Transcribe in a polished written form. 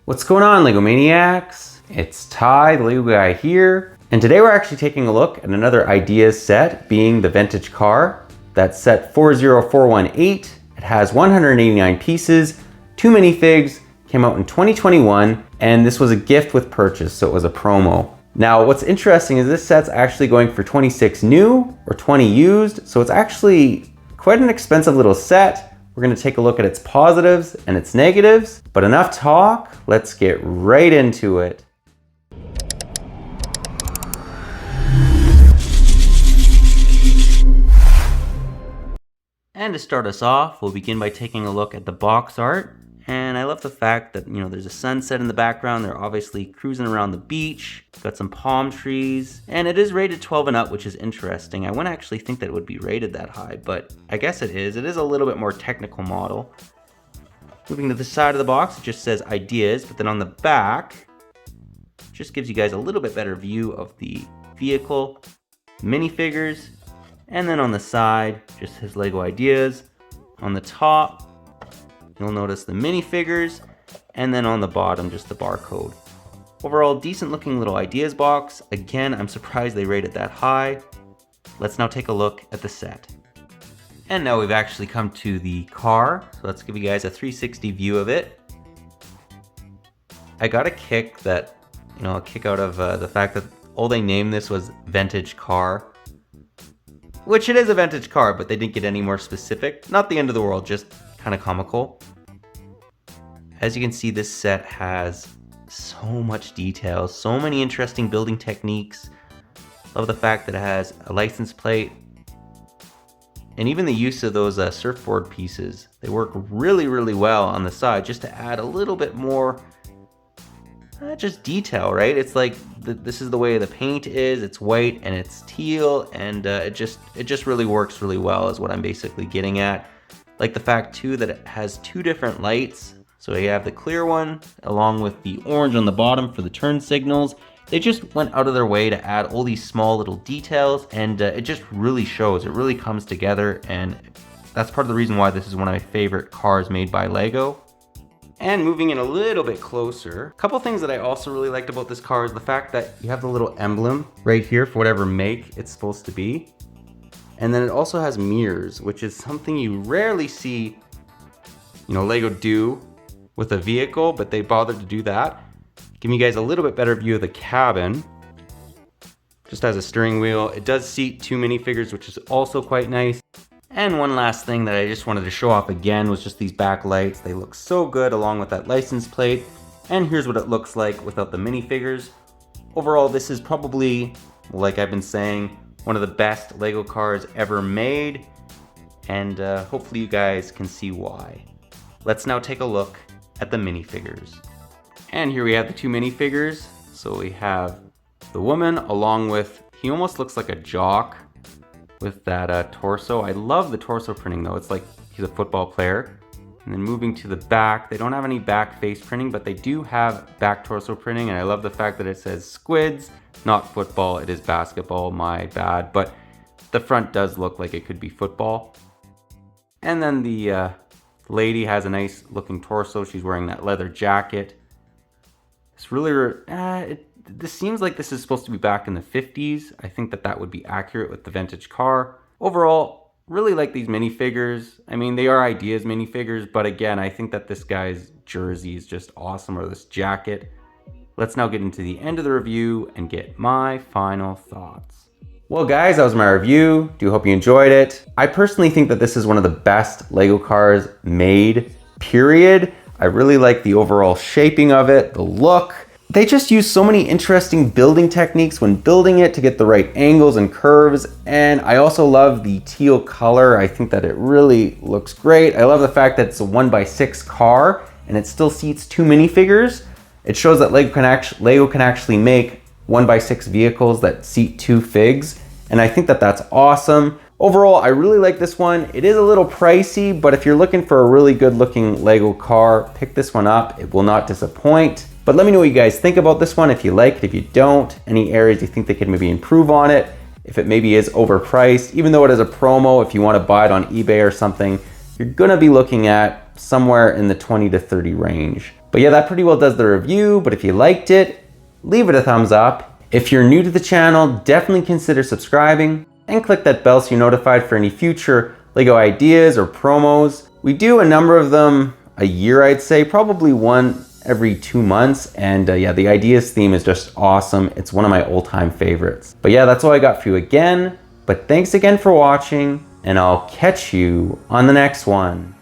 What's going on, LEGO Maniacs? It's Ty, the LEGO guy here, and today we're actually taking a look at another ideas set, being the vintage car. That's set 40418. It has 189 pieces, 2 minifigs, came out in 2021, and this was a gift with purchase, so it was a promo. Now, what's interesting is this set's actually going for 26 new or 20 used, so it's actually quite an expensive little set. We're going to take a look at its positives and its negatives, but enough talk, let's get right into it. And to start us off, we'll begin by taking a look at the box art. And I love the fact that, there's a sunset in the background. They're obviously cruising around the beach. Got some palm trees. And it is rated 12 and up, which is interesting. I wouldn't actually think that it would be rated that high, but I guess it is. It is a little bit more technical model. Moving to the side of the box, it just says ideas, but then on the back, it just gives you guys a little bit better view of the vehicle, minifigures, and then on the side, just says LEGO ideas. On the top, you'll notice the minifigures, and then on the bottom, just the barcode. Overall, decent looking little ideas box. Again, I'm surprised they rated that high. Let's now take a look at the set. And now we've actually come to the car. So let's give you guys a 360 view of it. I got a kick that, a kick out of the fact that all they named this was vintage car. Which it is a vintage car, but they didn't get any more specific. Not the end of the world, just kind of comical. As you can see, this set has so much detail, so many interesting building techniques. Love the fact that it has a license plate, and even the use of those surfboard pieces. They work really, really well on the side, just to add a little bit more, just detail, right? It's like this is the way the paint is. It's white and it's teal, and it just really works really well, is what I'm basically getting at. Like the fact too that it has 2 different lights. So you have the clear one along with the orange on the bottom for the turn signals. They just went out of their way to add all these small little details, and it just really shows. It really comes together, and that's part of the reason why this is one of my favorite cars made by LEGO. And moving in a little bit closer, a couple things that I also really liked about this car is the fact that you have the little emblem right here for whatever make it's supposed to be. And then it also has mirrors, which is something you rarely see, LEGO do with a vehicle, but they bothered to do that. Giving you guys a little bit better view of the cabin. Just has a steering wheel. It does seat 2 minifigures, which is also quite nice. And one last thing that I just wanted to show off again was just these backlights. They look so good along with that license plate. And here's what it looks like without the minifigures. Overall, this is probably, like I've been saying, one of the best LEGO cars ever made, and hopefully you guys can see why. Let's now take a look at the minifigures. And here we have the 2 minifigures. So we have the woman along with, he almost looks like a jock with that torso. I love the torso printing though. It's like he's a football player. And then moving to the back, they don't have any back face printing, but they do have back torso printing. And I love the fact that it says squids, not football. It is basketball, my bad. But the front does look like it could be football. And then the lady has a nice looking torso. She's wearing that leather jacket. It's really, this seems like this is supposed to be back in the 50s. I think that would be accurate with the vintage car. Overall, really like these minifigures. I mean, they are ideas minifigures, but again, I think that this guy's jersey is just awesome, or this jacket. Let's now get into the end of the review and get my final thoughts. Well guys, that was my review. Do hope you enjoyed it. I personally think that this is one of the best LEGO cars made, period. I really like the overall shaping of it, the look. They just use so many interesting building techniques when building it to get the right angles and curves. And I also love the teal color. I think that it really looks great. I love the fact that it's a 1x6 car and it still seats 2 minifigures. It shows that LEGO can actually make 1x6 vehicles that seat 2 figs. And I think that that's awesome. Overall, I really like this one. It is a little pricey, but if you're looking for a really good looking LEGO car, pick this one up. It will not disappoint. But let me know what you guys think about this one. If you like it, if you don't, any areas you think they could maybe improve on it. If it maybe is overpriced, even though it is a promo, if you want to buy it on eBay or something, you're gonna be looking at somewhere in the 20 to 30 range. But yeah, that pretty well does the review, but if you liked it, leave it a thumbs up. If you're new to the channel, definitely consider subscribing and click that bell so you're notified for any future LEGO ideas or promos. We do a number of them a year, I'd say, probably one every 2 months. And yeah, the ideas theme is just awesome. It's one of my all-time favorites. But yeah, that's all I got for you again. But thanks again for watching, and I'll catch you on the next one.